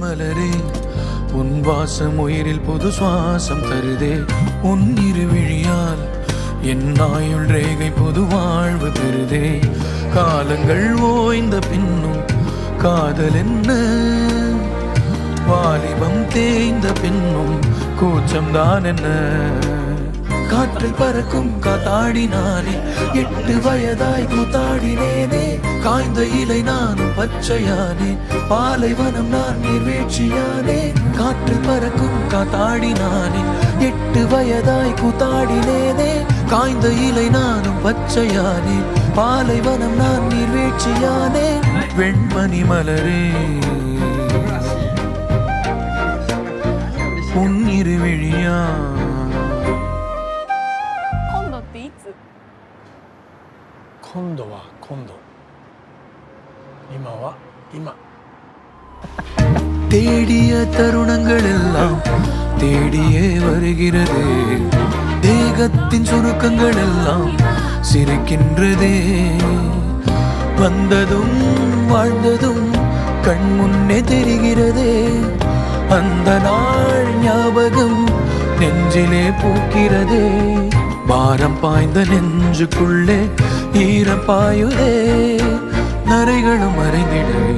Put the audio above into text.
மலரே உன் வாசம் உயிரில் புது சுவாசம் தருதே உன் இருவிழியால் என் ஆயுள் ரேகை புது வாழ்வு பெறுதே காலங்கள் ஓய்ந்த பின்னும் காதல் என்ன வாலிபம் தேய்ந்த பின்னும் கூச்சம்தான் என்ன காற்றில் பறக்கும் காத்தாடினானே 8 வயதாய் கூத்தாடினேனே காய்ந்த இலை நானும் பச்சையானே பாலைவனம் நான் நீர்வீழ்ச்சியானே காற்றில் பறக்கும் காத்தாடினானே 8 வயதாய் கூத்தாடினேனே காய்ந்த இலை நானும் பச்சையானே பாலைவனம் நான் நீர்வீழ்ச்சியானே வெண்மணி மலரே உன் இருவிழியா今度は今度今は今 தேடிய தருணங்கள் எல்லாம் தேடியே வருகிறது தேகத்தின் சுருக்கங்கள் எல்லாம் சிரிக்கின்றதே வந்ததும் வாழ்ந்ததும் கண் முன்னே தெரிகிறதே அந்த நாள் ஞாபகம் நெஞ்சிலே பூக்கிறதே பாரம் பாய்ந்த நெஞ்சுக்குள்ளே ஈரம் பாயுதே நரைகளும் மறைந்திடவே